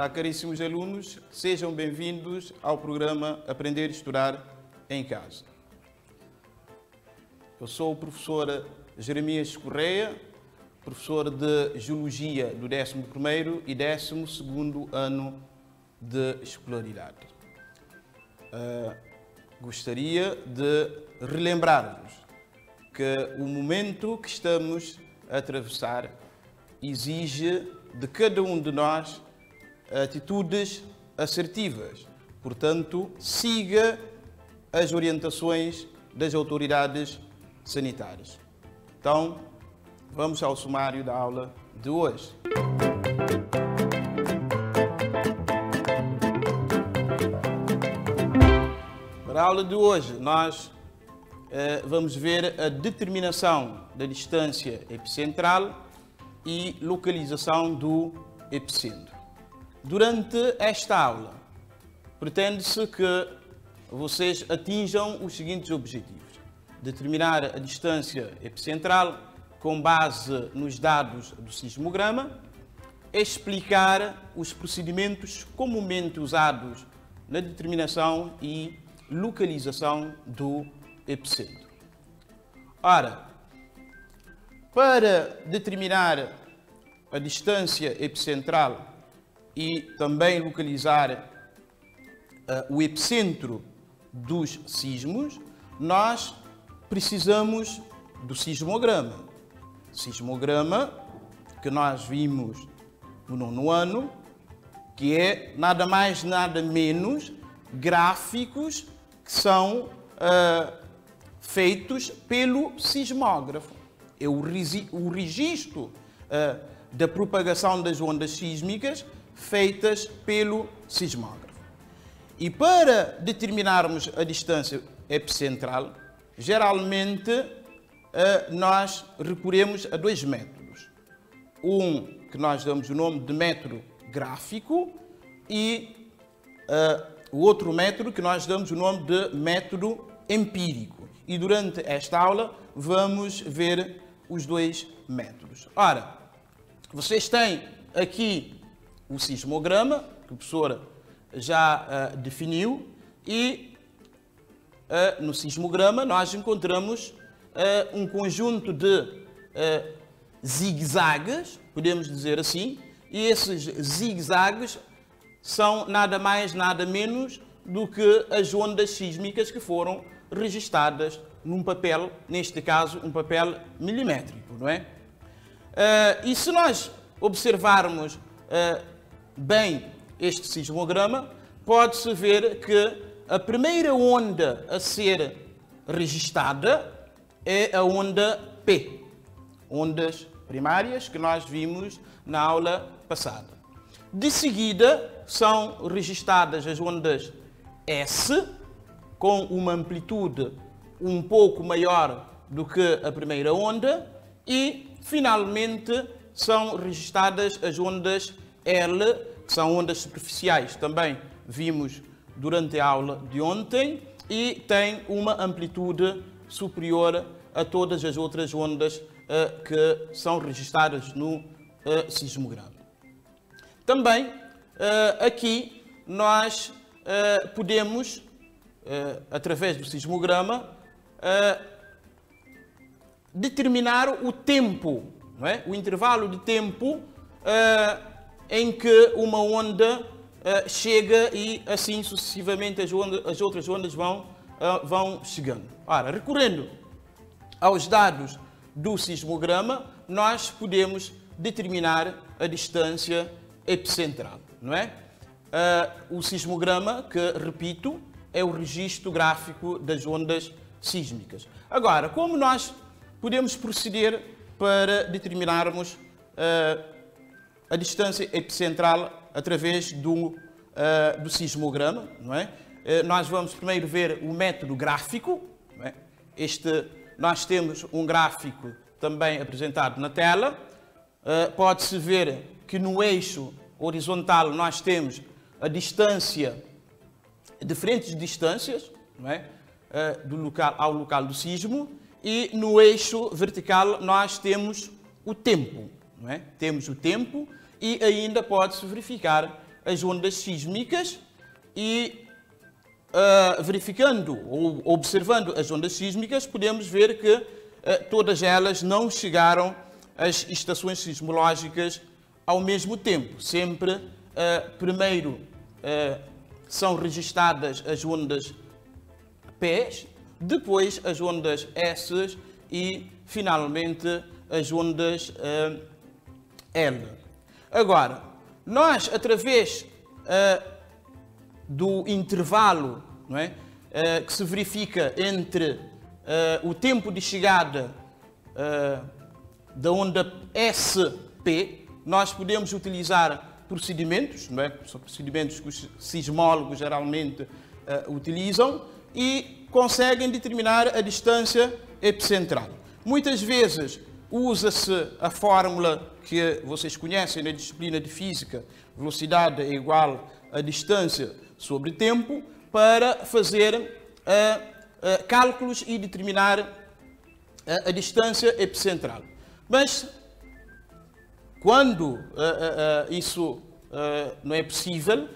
Olá, caríssimos alunos, sejam bem-vindos ao programa Aprender e Estudar em Casa. Eu sou o professor Jeremias Correia, professor de Geologia do 11º e 12º ano de escolaridade. Gostaria de relembrar-vos que o momento que estamos a atravessar exige de cada um de nós atitudes assertivas. Portanto, siga as orientações das autoridades sanitárias. Então, vamos ao sumário da aula de hoje. Para a aula de hoje, nós vamos ver a determinação da distância epicentral e localização do epicentro. Durante esta aula, pretende-se que vocês atinjam os seguintes objetivos: determinar a distância epicentral com base nos dados do sismograma, explicar os procedimentos comumente usados na determinação e localização do epicentro. Ora, para determinar a distância epicentral e também localizar o epicentro dos sismos, nós precisamos do sismograma. Sismograma que nós vimos no 9º ano, que é nada mais, nada menos gráficos que são feitos pelo sismógrafo. É o registro da propagação das ondas sísmicas feitas pelo sismógrafo. E para determinarmos a distância epicentral, geralmente nós recorremos a dois métodos. Um que nós damos o nome de método gráfico e o outro método que nós damos o nome de método empírico. E durante esta aula vamos ver os dois métodos. Ora, vocês têm aqui o sismograma, que a professora já definiu, e no sismograma nós encontramos um conjunto de zigue-zagues, podemos dizer assim, e esses zigue-zagues são nada mais, nada menos do que as ondas sísmicas que foram registadas num papel, neste caso, um papel milimétrico, não é? E se nós observarmos bem este sismograma, pode-se ver que a primeira onda a ser registada é a onda P, ondas primárias que nós vimos na aula passada. De seguida, são registadas as ondas S, com uma amplitude um pouco maior do que a primeira onda, e, finalmente, são registadas as ondas L, que são ondas superficiais. Também vimos durante a aula de ontem, e têm uma amplitude superior a todas as outras ondas que são registadas no sismograma. Também, aqui, nós podemos, através do sismograma, determinar o tempo, não é? O intervalo de tempo em que uma onda chega e assim sucessivamente as outras ondas vão chegando. Ora, recorrendo aos dados do sismograma, nós podemos determinar a distância epicentral, não é? O sismograma, que, repito, é o registro gráfico das ondas sísmicas. Agora, como nós podemos proceder para determinarmos a distância epicentral através do sismograma, não é? Nós vamos primeiro ver o método gráfico, não é? Nós temos um gráfico também apresentado na tela. Pode-se ver que no eixo horizontal nós temos a distância, diferentes distâncias, não é? Do local ao local do sismo, e no eixo vertical nós temos o tempo, não é? Temos o tempo, e ainda pode-se verificar as ondas sísmicas e verificando ou observando as ondas sísmicas, podemos ver que todas elas não chegaram às estações sismológicas ao mesmo tempo. Sempre, primeiro, são registadas as ondas P, depois as ondas S e, finalmente, as ondas L. Agora, nós, através do intervalo, não é, que se verifica entre o tempo de chegada da onda SP, nós podemos utilizar procedimentos, não é? São procedimentos que os sismólogos geralmente utilizam e conseguem determinar a distância epicentral. Muitas vezes usa-se a fórmula que vocês conhecem na disciplina de física, velocidade é igual a distância sobre tempo, para fazer cálculos e determinar a distância epicentral. Mas quando isso não é possível,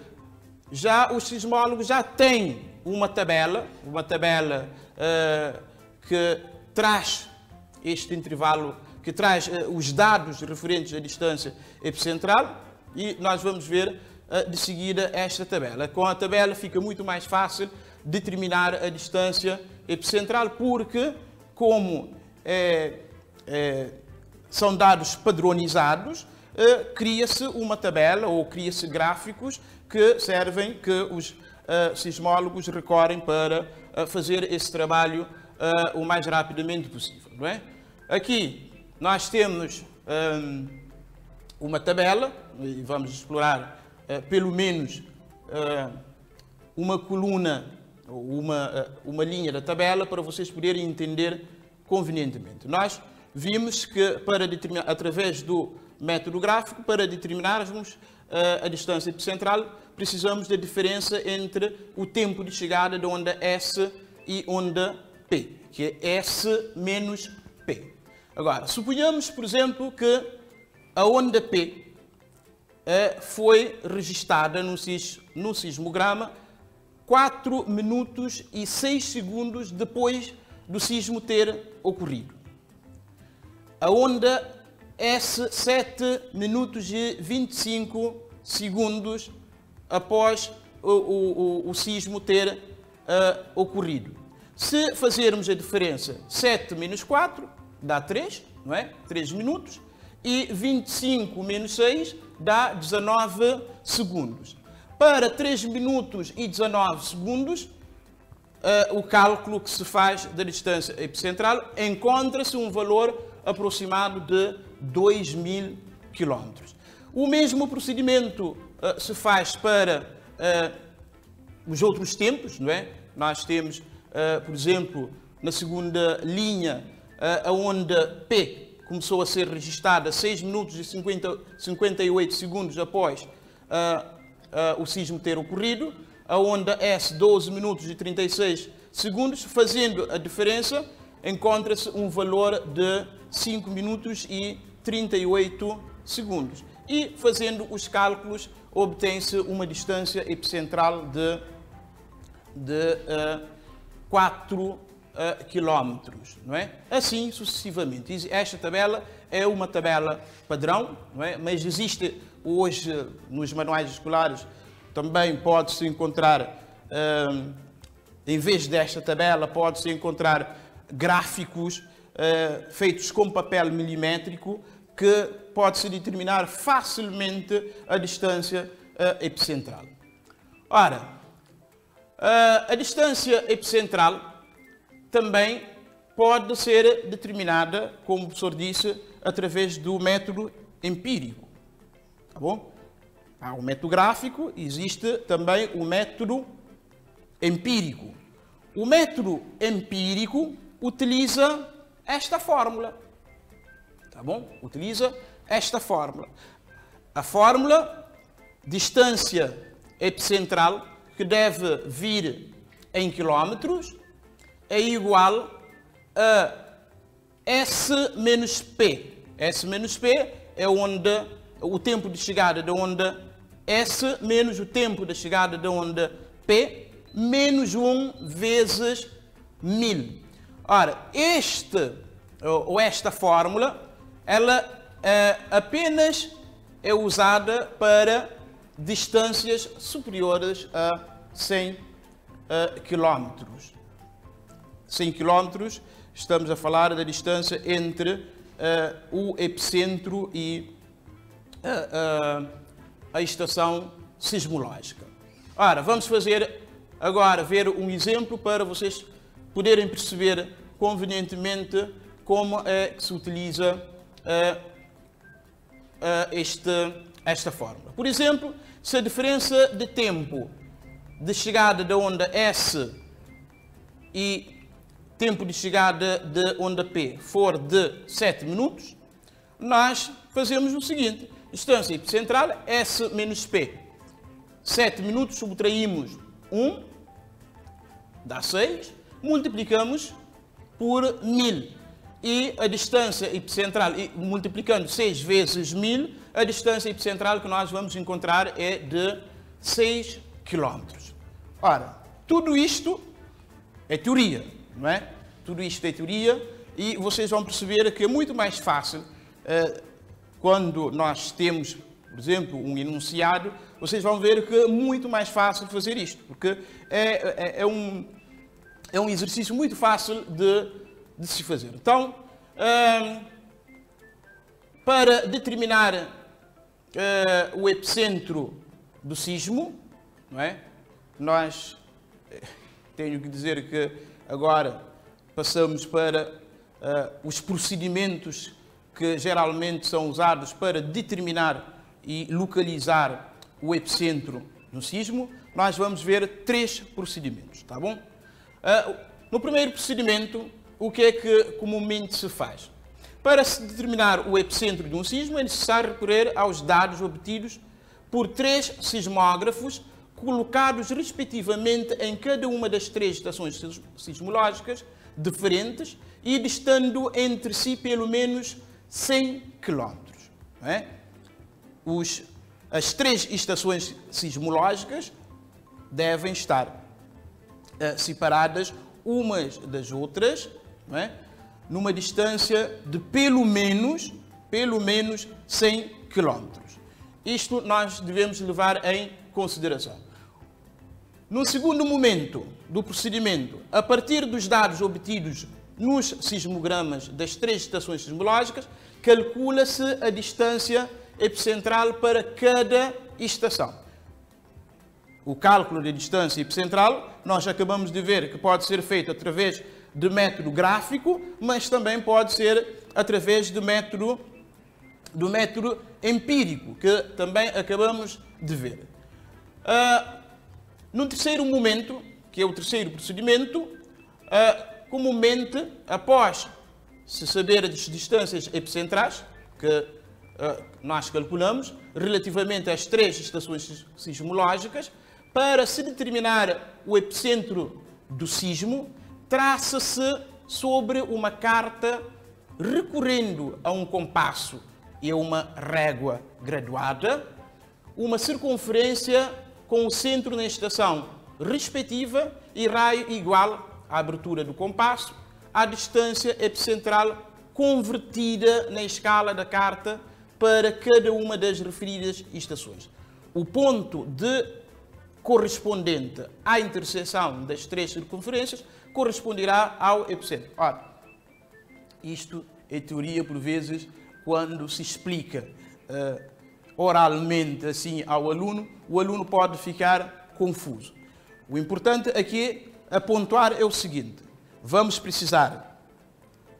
já os sismólogos já têm uma tabela que traz este intervalo, que traz os dados referentes à distância epicentral, e nós vamos ver de seguida esta tabela. Com a tabela fica muito mais fácil determinar a distância epicentral, porque como são dados padronizados, cria-se uma tabela ou cria-se gráficos que servem, que os sismólogos recorrem para fazer esse trabalho o mais rapidamente possível, não é? Aqui nós temos uma tabela, e vamos explorar pelo menos uma coluna, uma linha da tabela, para vocês poderem entender convenientemente. Nós vimos que, através do método gráfico, para determinarmos a distância epicentral, precisamos da diferença entre o tempo de chegada da onda S e onda P, que é S menos P. Agora, suponhamos, por exemplo, que a onda P foi registada no sismograma 4 minutos e 6 segundos depois do sismo ter ocorrido. A onda S, 7 minutos e 25 segundos após o sismo ter ocorrido. Se fazermos a diferença, 7 menos 4 dá 3, não é? 3 minutos, e 25 menos 6 dá 19 segundos. Para 3 minutos e 19 segundos, o cálculo que se faz da distância epicentral, encontra-se um valor aproximado de 2.000 km. O mesmo procedimento se faz para os outros tempos, não é? Nós temos, por exemplo, na segunda linha, a onda P começou a ser registada 6 minutos e 58 segundos após o sismo ter ocorrido. A onda S, 12 minutos e 36 segundos. Fazendo a diferença, encontra-se um valor de 5 minutos e 38 segundos. E, fazendo os cálculos, obtém-se uma distância epicentral de 4 quilómetros, não é? Assim sucessivamente. Esta tabela é uma tabela padrão, não é? Mas existe hoje nos manuais escolares, também pode-se encontrar, em vez desta tabela, pode-se encontrar gráficos feitos com papel milimétrico, que pode-se determinar facilmente a distância epicentral. Ora, a distância epicentral também pode ser determinada, como o professor disse, através do método empírico. Tá bom? Há o método gráfico, existe também o método empírico. O método empírico utiliza esta fórmula. Tá bom? Utiliza esta fórmula. A fórmula distância epicentral, que deve vir em quilómetros, é igual a S menos P. S menos P é o tempo de chegada da onda S menos o tempo da chegada da onda P, menos 1 vezes 1000. Ora, esta fórmula, ela apenas é usada para distâncias superiores a 100 km. 100 km, estamos a falar da distância entre o epicentro e a estação sismológica. Ora, vamos fazer agora ver um exemplo para vocês poderem perceber convenientemente como é que se utiliza esta fórmula. Por exemplo, se a diferença de tempo de chegada da onda S e tempo de chegada da onda P for de 7 minutos, nós fazemos o seguinte: distância epicentral S menos P. 7 minutos, subtraímos 1, dá 6, multiplicamos por 1000. E a distância epicentral, multiplicando 6 vezes 1000, a distância epicentral que nós vamos encontrar é de 6 km. Ora, tudo isto é teoria, não é? Tudo isto é teoria e vocês vão perceber que é muito mais fácil quando nós temos, por exemplo, um enunciado, vocês vão ver que é muito mais fácil fazer isto, porque é um exercício muito fácil de se fazer. Então, para determinar o epicentro do sismo, não é? Nós, tenho que dizer que agora passamos para os procedimentos que geralmente são usados para determinar e localizar o epicentro do sismo. Nós vamos ver 3 procedimentos, tá bom? No primeiro procedimento, o que é que comumente se faz? Para se determinar o epicentro de um sismo, é necessário recorrer aos dados obtidos por 3 sismógrafos colocados respectivamente em cada uma das 3 estações sismológicas diferentes e distando entre si pelo menos 100 km. Não é? As 3 estações sismológicas devem estar separadas umas das outras, não é? Numa distância de pelo menos 100 km. Isto nós devemos levar em consideração. No segundo momento do procedimento, a partir dos dados obtidos nos sismogramas das 3 estações sismológicas, calcula-se a distância epicentral para cada estação. O cálculo da distância epicentral, nós acabamos de ver que pode ser feito através de método gráfico, mas também pode ser através do método empírico, que também acabamos de ver. No terceiro momento, que é o terceiro procedimento, comumente, após se saber as distâncias epicentrais, que nós calculamos, relativamente às 3 estações sismológicas, para se determinar o epicentro do sismo, traça-se sobre uma carta, recorrendo a um compasso e a uma régua graduada, uma circunferência com o centro na estação respectiva e raio igual à abertura do compasso, à distância epicentral convertida na escala da carta para cada uma das referidas estações. O ponto correspondente à interseção das 3 circunferências corresponderá ao epicentro. Ora, isto é teoria, por vezes, quando se explica oralmente assim ao aluno, o aluno pode ficar confuso. O importante aqui a pontuar é o seguinte: vamos precisar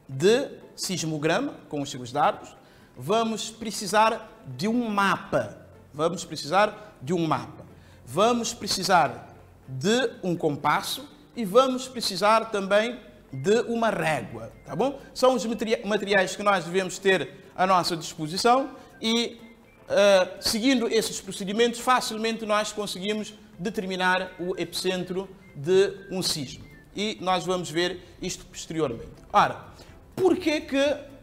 de sismograma com os seus dados, vamos precisar de um mapa, vamos precisar de um compasso e vamos precisar também de uma régua, tá bom? São os materiais que nós devemos ter à nossa disposição e, seguindo esses procedimentos, facilmente nós conseguimos determinar o epicentro de um sismo. E nós vamos ver isto posteriormente. Ora, por que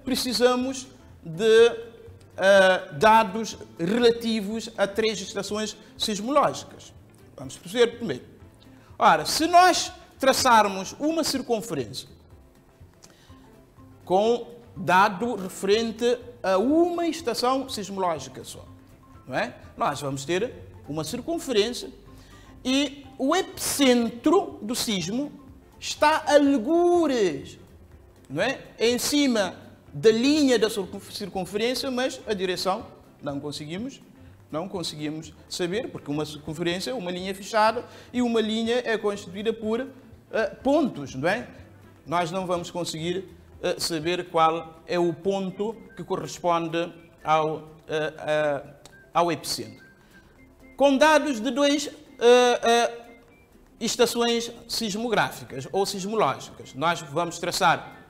precisamos de dados relativos a 3 estações sismológicas. Vamos perceber primeiro. Ora, se nós traçarmos uma circunferência com dado referente a uma estação sismológica só, não é? Nós vamos ter uma circunferência e o epicentro do sismo está a algures, não é? Em cima da linha da circunferência, mas a direção não conseguimos saber, porque uma circunferência é uma linha fechada e uma linha é constituída por pontos, não é? Nós não vamos conseguir saber qual é o ponto que corresponde ao epicentro. Com dados de 2 estações sismográficas ou sismológicas, nós vamos traçar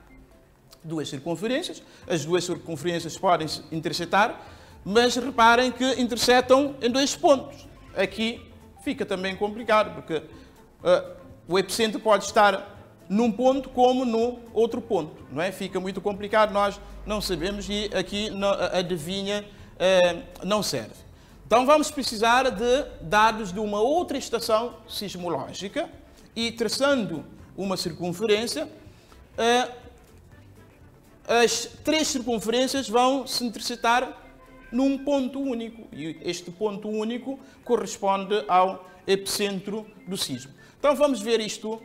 2 circunferências. As 2 circunferências podem se intersetar, mas reparem que intersetam em 2 pontos. Aqui fica também complicado, porque o epicentro pode estar num ponto como no outro ponto, não é? Fica muito complicado, nós não sabemos e aqui a adivinha não serve. Então vamos precisar de dados de uma outra estação sismológica e, traçando uma circunferência, as 3 circunferências vão se intersetar num ponto único e este ponto único corresponde ao epicentro do sismo. Então vamos ver isto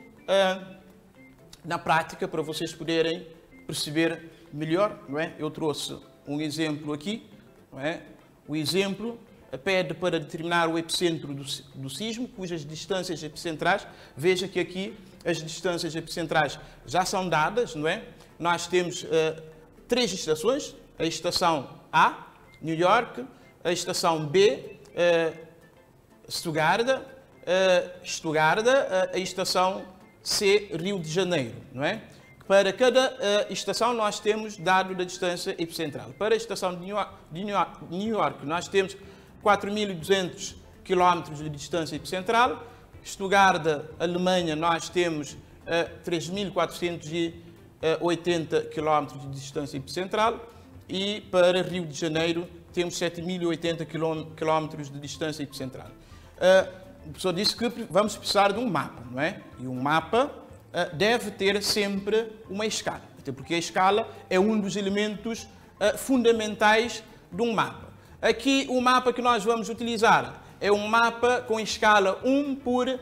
na prática para vocês poderem perceber melhor, não é? Eu trouxe um exemplo aqui, não é? O exemplo pede para determinar o epicentro do sismo, cujas distâncias epicentrais, veja que aqui as distâncias epicentrais já são dadas, não é? Nós temos 3 estações, a estação A, New York, a estação B, Stuttgart, a estação C, Rio de Janeiro, não é? Para cada estação nós temos dado da distância epicentral. Para a estação de New York nós temos 4.200 km de distância epicentral. Stuttgart, Alemanha, nós temos 3.480 km de distância epicentral. E para Rio de Janeiro temos 7.080 km de distância epicentral. O professor disse que vamos precisar de um mapa, não é? E um mapa deve ter sempre uma escala, até porque a escala é um dos elementos fundamentais de um mapa. Aqui o mapa que nós vamos utilizar é um mapa com escala 1 por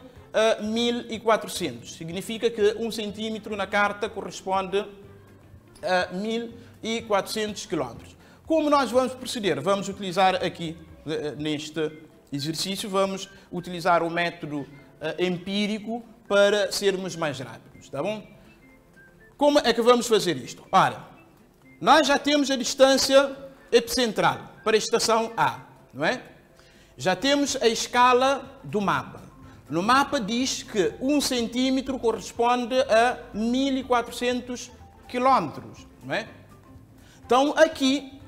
1.400. Significa que 1 centímetro na carta corresponde a 1.400 km. Como nós vamos proceder? Vamos utilizar aqui, neste exercício, vamos utilizar o método empírico para sermos mais rápidos, tá bom? Como é que vamos fazer isto? Ora, nós já temos a distância epicentral para a estação A, não é? Já temos a escala do mapa. No mapa diz que 1 centímetro corresponde a 1.400 quilómetros, não é? Então, aqui,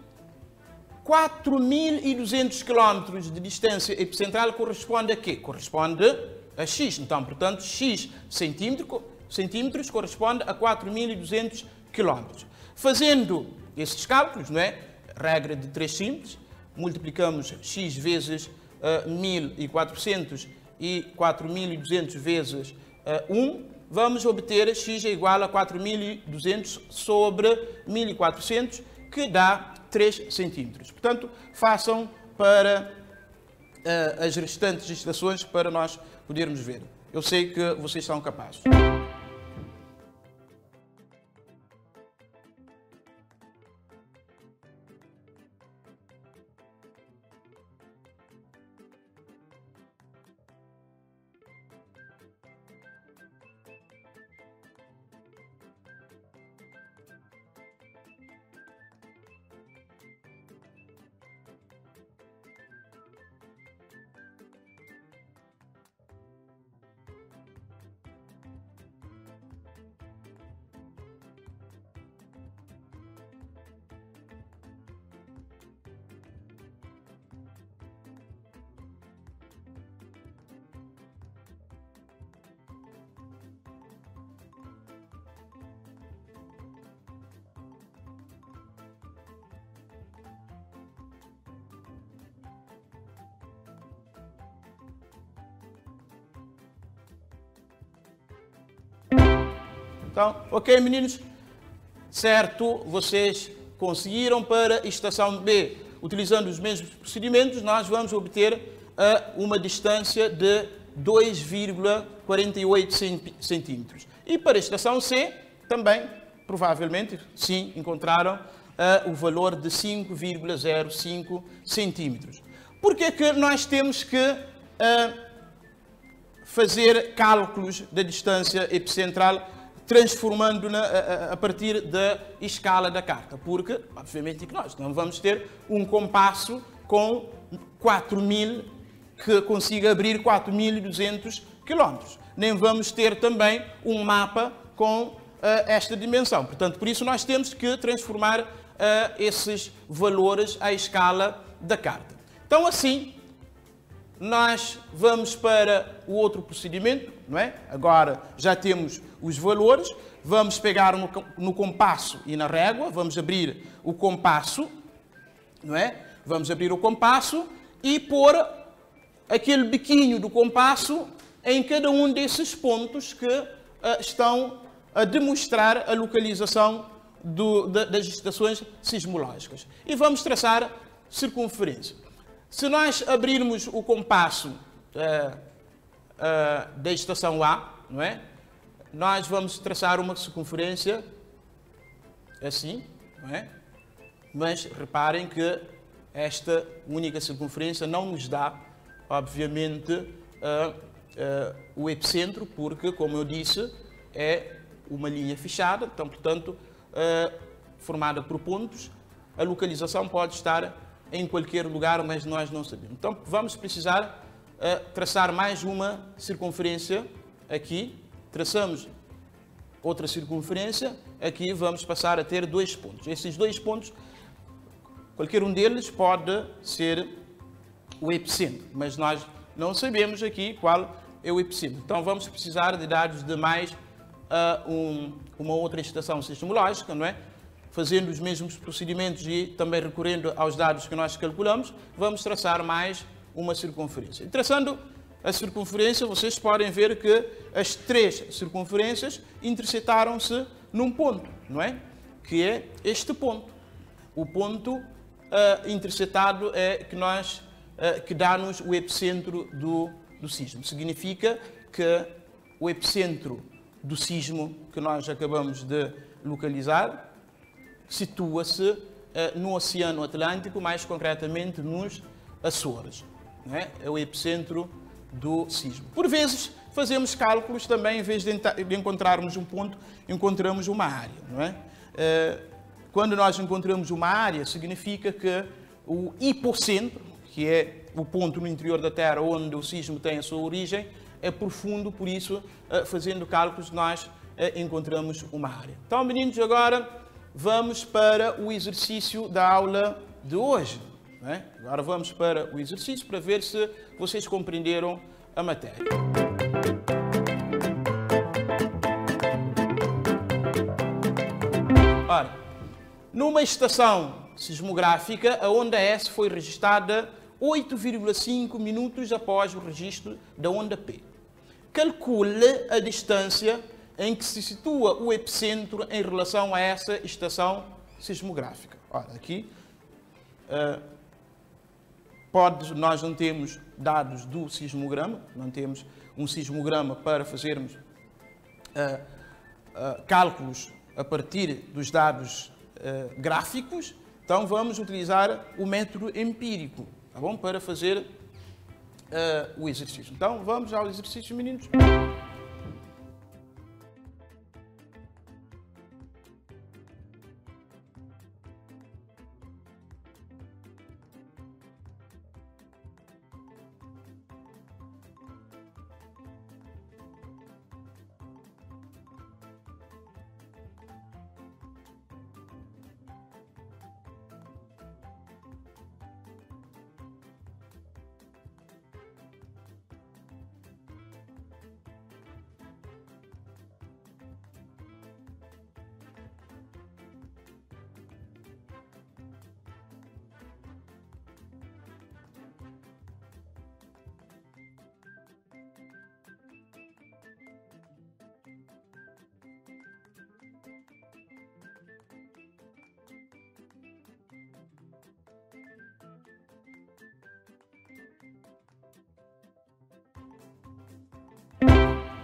4.200 quilómetros de distância epicentral corresponde a quê? Corresponde a x. Então, portanto, x centímetros corresponde a 4.200 quilómetros. Fazendo esses cálculos, não é? Regra de 3 simples, multiplicamos x vezes 1.400 e 4.200 vezes 1, vamos obter x é igual a 4.200 sobre 1.400, que dá 3 centímetros. Portanto, façam para as restantes estações para nós podermos ver. Eu sei que vocês são capazes. Então, ok, meninos? Certo, vocês conseguiram. Para a estação B, utilizando os mesmos procedimentos, nós vamos obter uma distância de 2,48 centímetros. E para a estação C, também, provavelmente, sim, encontraram o valor de 5,05 centímetros. Por que é que nós temos que fazer cálculos da distância epicentral transformando-na a partir da escala da carta? Porque, obviamente, que nós não vamos ter um compasso com 4.000 que consiga abrir 4.200 quilómetros. Nem vamos ter também um mapa com esta dimensão. Portanto, por isso nós temos que transformar esses valores à escala da carta. Então, assim, nós vamos para o outro procedimento, não é? Agora já temos os valores, vamos pegar no compasso e na régua, vamos abrir o compasso, não é? Vamos abrir o compasso e pôr aquele biquinho do compasso em cada um desses pontos que estão a demonstrar a localização das estações sismológicas. E vamos traçar circunferência. Se nós abrirmos o compasso da estação A, não é? Nós vamos traçar uma circunferência assim, não é? Mas reparem que esta única circunferência não nos dá, obviamente, o epicentro, porque, como eu disse, é uma linha fechada, então, portanto, formada por pontos. A localização pode estar em qualquer lugar, mas nós não sabemos. Então, vamos precisar traçar mais uma circunferência aqui. Traçamos outra circunferência. Aqui vamos passar a ter 2 pontos. Esses 2 pontos, qualquer um deles pode ser o epicentro, mas nós não sabemos aqui qual é o epicentro. Então, vamos precisar de dados de mais uma outra estação sismológica, não é? Fazendo os mesmos procedimentos e também recorrendo aos dados que nós calculamos, vamos traçar mais uma circunferência. E traçando a circunferência, vocês podem ver que as 3 circunferências intersetaram-se num ponto, não é? Que é este ponto. O ponto intersetado é que dá-nos o epicentro do sismo. Significa que o epicentro do sismo que nós acabamos de localizar situa-se no Oceano Atlântico, mais concretamente nos Açores. Não é? É o epicentro do sismo. Por vezes, fazemos cálculos também, em vez de encontrarmos um ponto, encontramos uma área. Não é? Quando nós encontramos uma área, significa que o hipocentro, que é o ponto no interior da Terra onde o sismo tem a sua origem, é profundo, por isso, fazendo cálculos, nós encontramos uma área. Então, meninos, agora vamos para o exercício da aula de hoje. Não é? Agora vamos para o exercício para ver se vocês compreenderam a matéria. Ora, numa estação sismográfica, a onda S foi registada 8,5 minutos após o registro da onda P. Calcule a distância em que se situa o epicentro em relação a essa estação sismográfica. Ora, aqui nós não temos dados do sismograma, não temos um sismograma para fazermos cálculos a partir dos dados gráficos, então vamos utilizar o método empírico, tá bom? Para fazer o exercício. Então vamos ao exercício, meninos.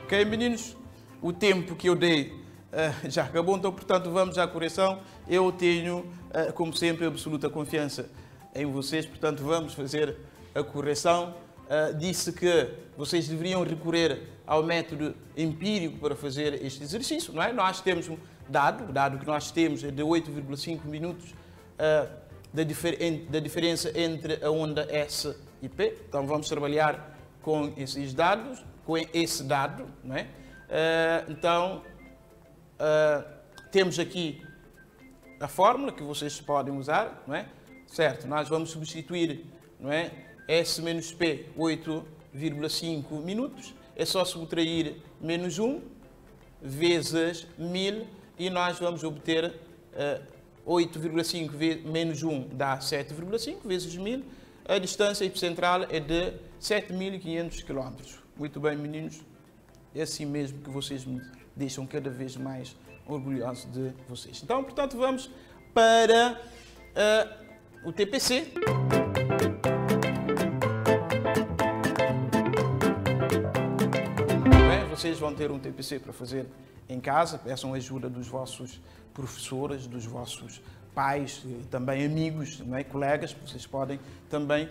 Ok, meninos? O tempo que eu dei já acabou, então, portanto, vamos à correção. Eu tenho, como sempre, absoluta confiança em vocês, portanto, vamos fazer a correção. Disse que vocês deveriam recorrer ao método empírico para fazer este exercício, não é? Nós temos um dado, o dado que nós temos é de 8,5 minutos da diferença entre a onda S e P. Então, vamos trabalhar com esses dados, com esse dado, não é? Então, temos aqui a fórmula que vocês podem usar, não é? Certo, nós vamos substituir, não é? S menos P, 8,5 minutos. É só subtrair menos 1 vezes 1000 e nós vamos obter 8,5 menos 1 dá 7,5 vezes 1000. A distância epicentral é de 7.500 km. Muito bem, meninos. É assim mesmo que vocês me deixam cada vez mais orgulhoso de vocês. Então, portanto, vamos para o TPC. Vocês vão ter um TPC para fazer em casa, peçam a ajuda dos vossos professores, dos vossos pais, também amigos, não é? Colegas, vocês podem também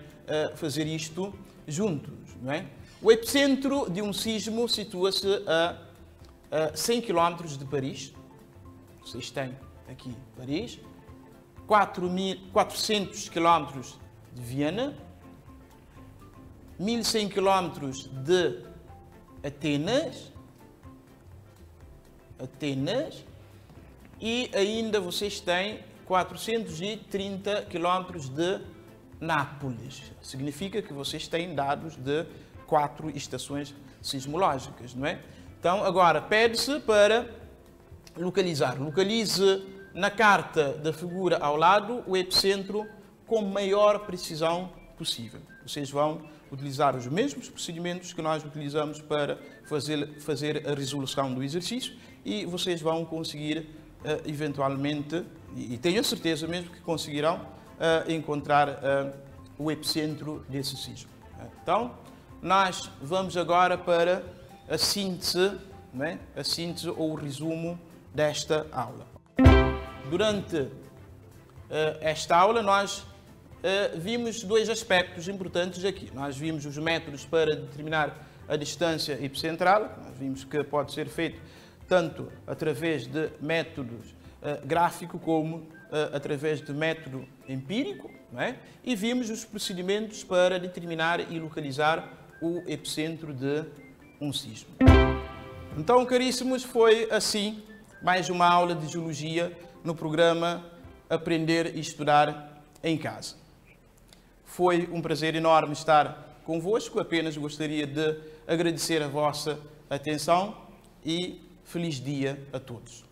fazer isto juntos. Não é? O epicentro de um sismo situa-se a 100 km de Paris. Vocês têm aqui Paris, 400 km de Viena, 1100 km de Atenas, e ainda vocês têm 430 km de Nápoles. Significa que vocês têm dados de 4 estações sismológicas, não é? Então, agora, pede-se para localizar. Localize na carta da figura ao lado o epicentro com maior precisão possível. Vocês vão utilizar os mesmos procedimentos que nós utilizamos para fazer a resolução do exercício e vocês vão conseguir, eventualmente, e tenho a certeza mesmo que conseguirão encontrar o epicentro desse sismo. Então, nós vamos agora para a síntese, não é? A síntese ou o resumo desta aula. Durante esta aula, nós vimos dois aspectos importantes aqui. Nós vimos os métodos para determinar a distância epicentral. Nós vimos que pode ser feito tanto através de métodos gráfico como através de método empírico, não é? E vimos os procedimentos para determinar e localizar o epicentro de um sismo. Então, caríssimos, foi assim mais uma aula de geologia no programa Aprender e Estudar em Casa. Foi um prazer enorme estar convosco, apenas gostaria de agradecer a vossa atenção e feliz dia a todos.